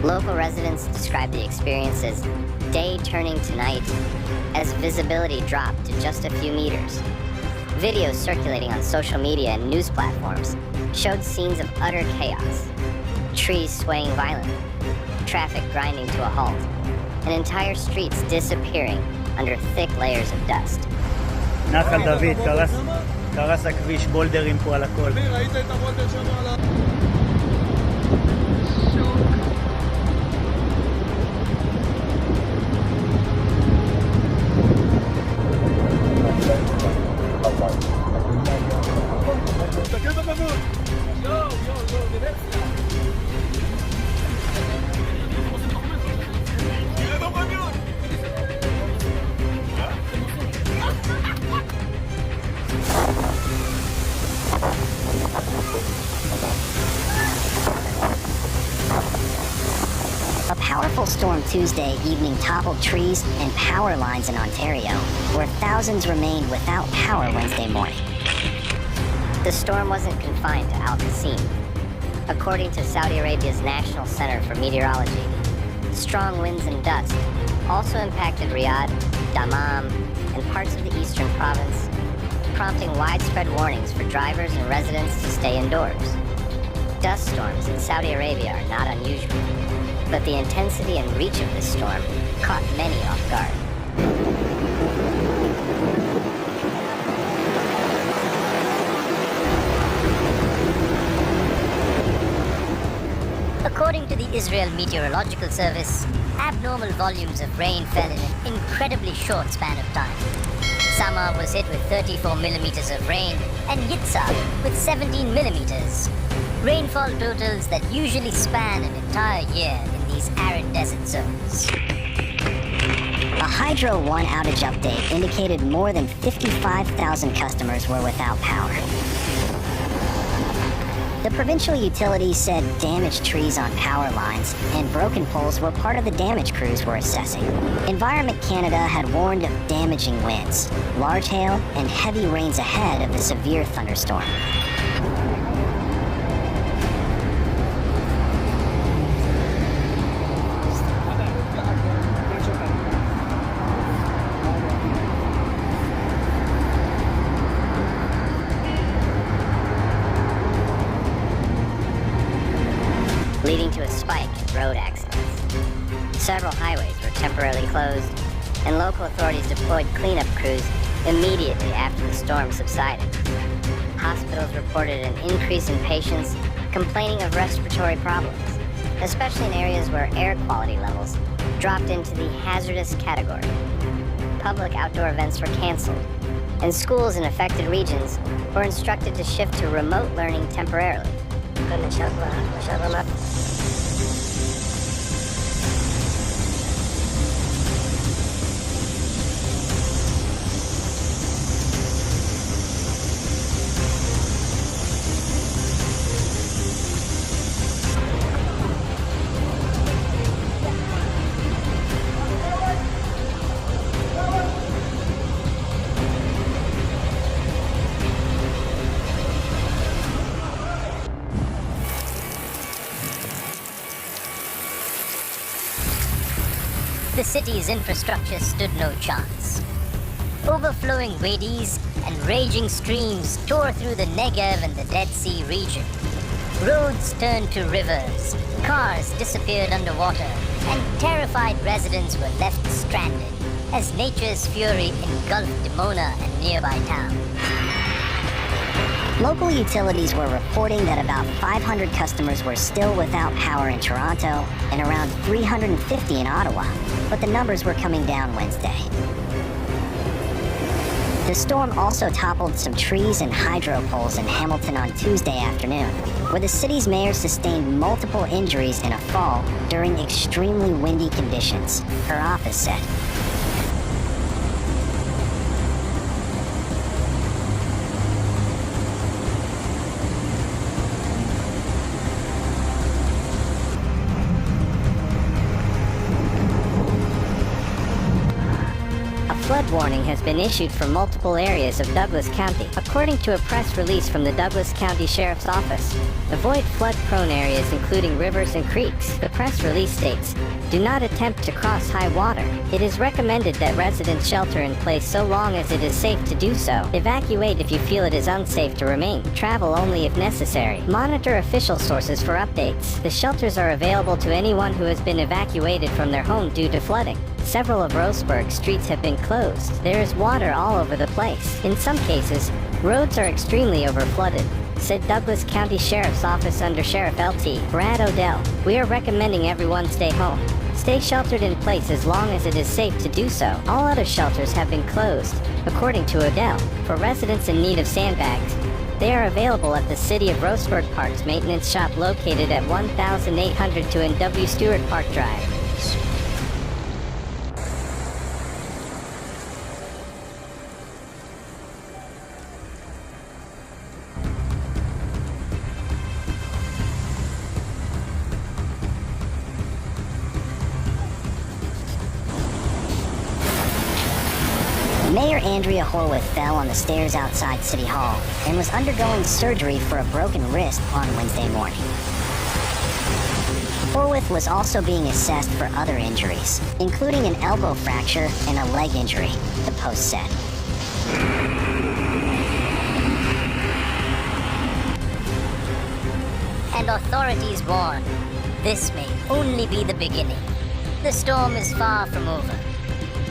Local residents describe the experience as day turning to night as visibility dropped to just a few meters. Videos circulating on social media and news platforms showed scenes of utter chaos. Trees swaying violently, traffic grinding to a halt, and entire streets disappearing under thick layers of dust. נחל דוד, קרס הכביש, בולדרים פה על הכל. ראית את הבולדר שם על ה... תסתכל בגבול! יואו, דיברסיה! תראה בגבול! A powerful storm Tuesday evening toppled trees and power lines in Ontario, where thousands remained without power Wednesday morning. The storm wasn't confined to Al Qassim. According to Saudi Arabia's National Center for Meteorology, strong winds and dust also impacted Riyadh, Dammam, and parts of the eastern province, prompting widespread warnings for drivers and residents to stay indoors. Dust storms in Saudi Arabia are not unusual, but the intensity and reach of this storm caught many off guard. According to the Israel Meteorological Service, abnormal volumes of rain fell in an incredibly short span of time. Samar was hit with 34 millimeters of rain and Yitzhak with 17 millimeters. Rainfall totals that usually span an entire year in these arid desert zones. A Hydro One outage update indicated more than 55,000 customers were without power. The provincial utility said damaged trees on power lines and broken poles were part of the damage crews were assessing. Environment Canada had warned of damaging winds, large hail, and heavy rains ahead of the severe thunderstorm. Leading to a spike in road accidents. Several highways were temporarily closed, and local authorities deployed cleanup crews immediately after the storm subsided. Hospitals reported an increase in patients complaining of respiratory problems, especially in areas where air quality levels dropped into the hazardous category. Public outdoor events were canceled, and schools in affected regions were instructed to shift to remote learning temporarily. The city's infrastructure stood no chance. Overflowing wadis and raging streams tore through the Negev and the Dead Sea region. Roads turned to rivers, cars disappeared underwater, and terrified residents were left stranded as nature's fury engulfed Dimona and nearby towns. Local utilities were reporting that about 500 customers were still without power in Toronto and around 350 in Ottawa, but the numbers were coming down Wednesday. The storm also toppled some trees and hydro poles in Hamilton on Tuesday afternoon. where the city's mayor sustained multiple injuries in a fall during extremely windy conditions, her office said. Flood warning has been issued for multiple areas of Douglas County, according to a press release from the Douglas County Sheriff's Office. Avoid flood-prone areas including rivers and creeks. The press release states, "Do not attempt to cross high water. It is recommended that residents shelter in place so long as it is safe to do so. Evacuate if you feel it is unsafe to remain. Travel only if necessary. Monitor official sources for updates. The shelters are available to anyone who has been evacuated from their home due to flooding. Several of Roseburg streets have been closed. There is water all over the place. In some cases, roads are extremely overflooded," said Douglas County Sheriff's Office Under Sheriff LT Brad Odell. "We are recommending everyone stay home. Stay sheltered in place as long as it is safe to do so. All other shelters have been closed," according to Odell. For residents in need of sandbags, they are available at the City of Roseburg Parks maintenance shop located at 1800 2NW Stewart Park Drive. Mayor Andrea Horwath fell on the stairs outside City Hall and was undergoing surgery for a broken wrist on Wednesday morning. Horwath was also being assessed for other injuries, including an elbow fracture and a leg injury, the Post said. And authorities warn, this may only be the beginning. The storm is far from over.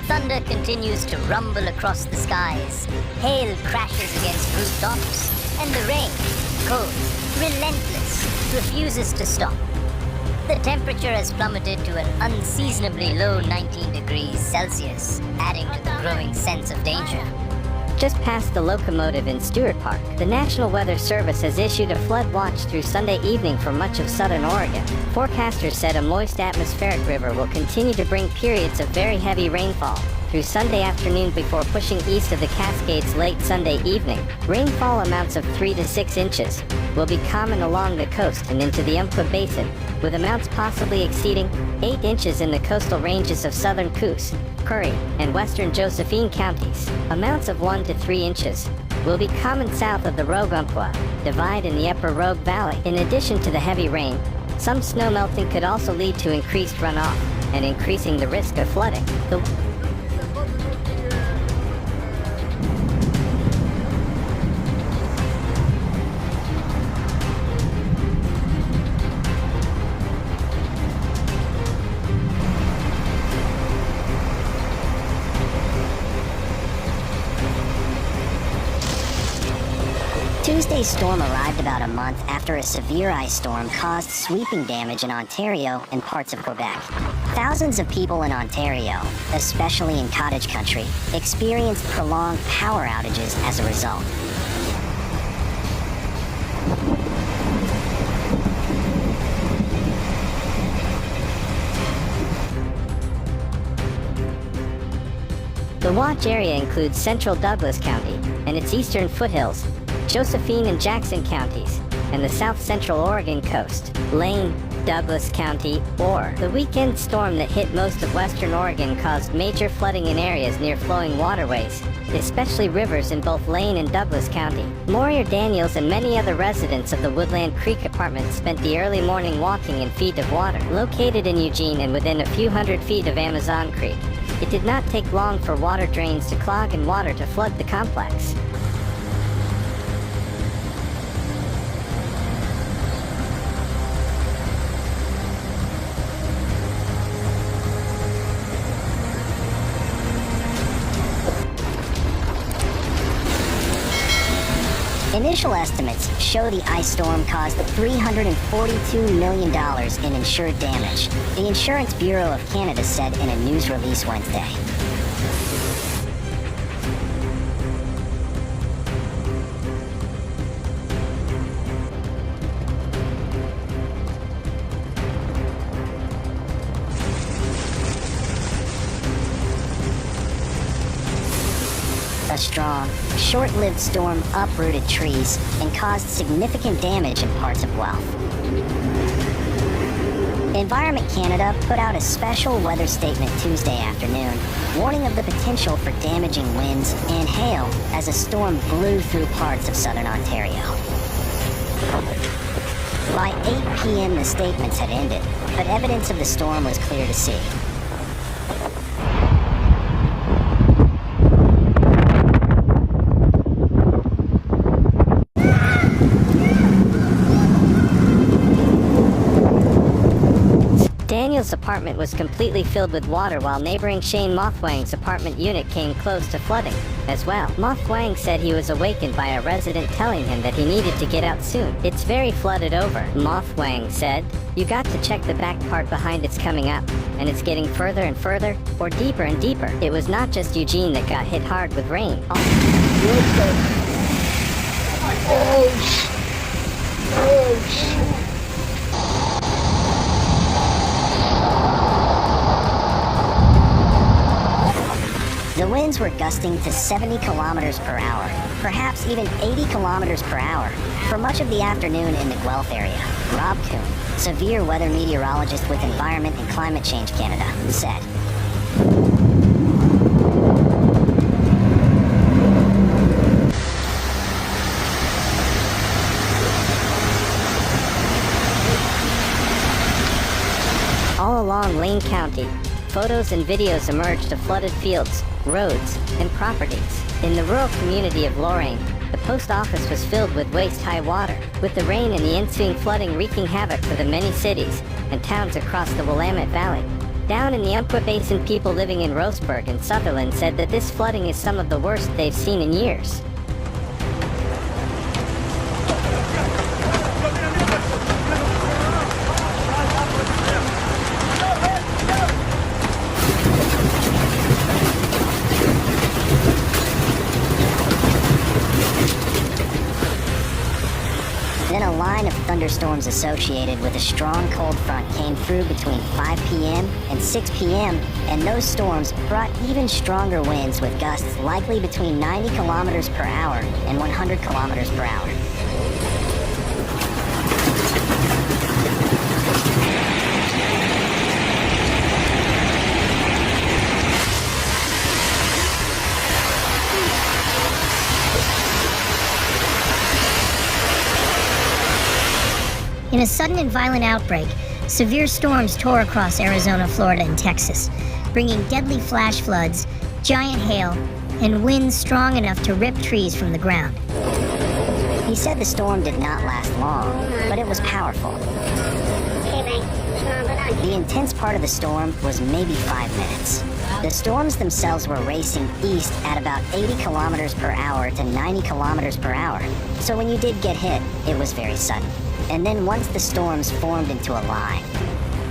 Thunder continues to rumble across the skies. Hail crashes against rooftops. And the rain, cold, relentless, refuses to stop. The temperature has plummeted to an unseasonably low 19 degrees Celsius, adding to the growing sense of danger. Just past the locomotive in Stewart Park, the National Weather Service has issued a flood watch through Sunday evening for much of southern Oregon. Forecasters said a moist atmospheric river will continue to bring periods of very heavy rainfall through Sunday afternoon before pushing east of the Cascades late Sunday evening. Rainfall amounts of 3 to 6 inches will be common along the coast and into the Umpqua Basin, with amounts possibly exceeding 8 inches in the coastal ranges of southern Coos, Curry, and western Josephine counties. Amounts of 1 to 3 inches will be common south of the Rogue-Umpqua Divide in the upper Rogue Valley. In addition to the heavy rain, some snow melting could also lead to increased runoff and increasing the risk of flooding. Tuesday's storm arrived about a month after a severe ice storm caused sweeping damage in Ontario and parts of Quebec. Thousands of people in Ontario, especially in cottage country, experienced prolonged power outages as a result. The watch area includes central Douglas County and its eastern foothills, Josephine and Jackson counties, and the south central Oregon coast, Lane, Douglas County, or the weekend storm that hit most of western Oregon caused major flooding in areas near flowing waterways, especially rivers in both Lane and Douglas County. Moyer Daniels and many other residents of the Woodland Creek apartments spent the early morning walking in feet of water, located in Eugene and within a few hundred feet of Amazon Creek. It did not take long for water drains to clog and water to flood the complex. Initial estimates show the ice storm caused $342 million in insured damage, the Insurance Bureau of Canada said in a news release Wednesday. A strong, short-lived storm uprooted trees and caused significant damage in parts of Guelph. Environment Canada put out a special weather statement Tuesday afternoon, warning of the potential for damaging winds and hail as a storm blew through parts of southern Ontario. By 8 p.m., the statements had ended, but evidence of the storm was clear to see. Daniel's apartment was completely filled with water while neighboring Shane Mothwang's apartment unit came close to flooding as well. Mothwang said he was awakened by a resident telling him that he needed to get out soon. It's very flooded over, Mothwang said. You got to check the back part behind it's coming up, and it's getting further and further, or deeper and deeper. It was not just Eugene that got hit hard with rain. The winds were gusting to 70 kilometers per hour, perhaps even 80 kilometers per hour, for much of the afternoon in the Guelph area. Rob Kuhn, severe weather meteorologist with Environment and Climate Change Canada, said. All along Lane County, photos and videos emerged of flooded fields, roads, and properties. In the rural community of Lorain, the post office was filled with waist-high water, with the rain and the ensuing flooding wreaking havoc for the many cities and towns across the Willamette Valley. Down in the Umpqua Basin, people living in Roseburg and Sutherland said that this flooding is some of the worst they've seen in years. Then a line of thunderstorms associated with a strong cold front came through between 5 p.m. and 6 p.m., and those storms brought even stronger winds with gusts likely between 90 kilometers per hour and 100 kilometers per hour. In a sudden and violent outbreak, severe storms tore across Arizona, Florida, and Texas, bringing deadly flash floods, giant hail, and winds strong enough to rip trees from the ground. He said the storm did not last long, but it was powerful. The intense part of the storm was maybe 5 minutes. The storms themselves were racing east at about 80 kilometers per hour to 90 kilometers per hour, so when you did get hit, it was very sudden. And then once the storms formed into a line,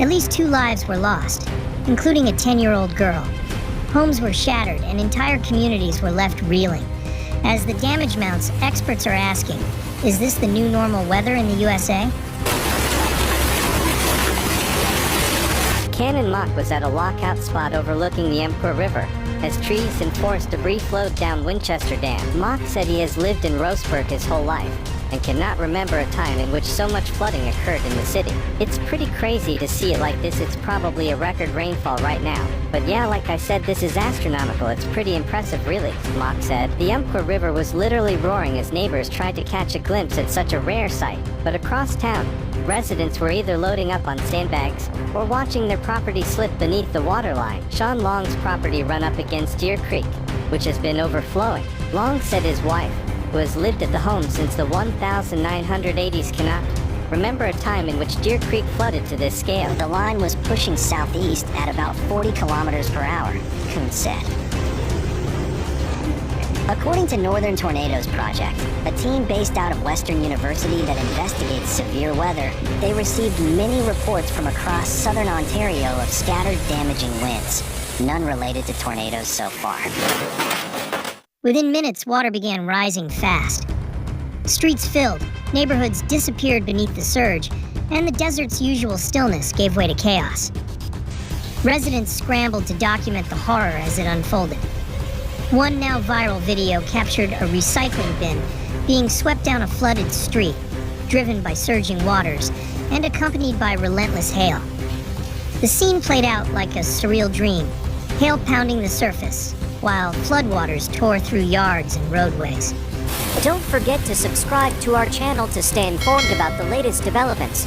At least 2 lives were lost, including a 10-year-old girl. Homes were shattered and entire communities were left reeling. As the damage mounts, experts are asking, is this the new normal weather in the USA? Canon Mock was at a lockout spot overlooking the Umpqua River as trees and forest debris flowed down Winchester Dam. Mock said he has lived in Roseburg his whole life and cannot remember a time in which so much flooding occurred in the city. It's pretty crazy to see it like this. It's probably a record rainfall right now. But yeah, like I said, this is astronomical. It's pretty impressive, really, Mock said. The Umpqua River was literally roaring as neighbors tried to catch a glimpse at such a rare sight. But across town, residents were either loading up on sandbags or watching their property slip beneath the water line. Sean Long's property run up against Deer Creek, which has been overflowing. Long said his wife, who has lived at the home since the 1980s, cannot remember a time in which Deer Creek flooded to this scale. the line was pushing southeast at about 40 kilometers per hour, Kuhn said. According to Northern Tornadoes Project, a team based out of Western University that investigates severe weather, they received many reports from across southern Ontario of scattered damaging winds, none related to tornadoes so far. Within minutes, water began rising fast. Streets filled, neighborhoods disappeared beneath the surge, and the desert's usual stillness gave way to chaos. Residents scrambled to document the horror as it unfolded. One now viral video captured a recycling bin being swept down a flooded street, driven by surging waters and accompanied by relentless hail. The scene played out like a surreal dream, hail pounding the surface, while floodwaters tore through yards and roadways. Don't forget to subscribe to our channel to stay informed about the latest developments.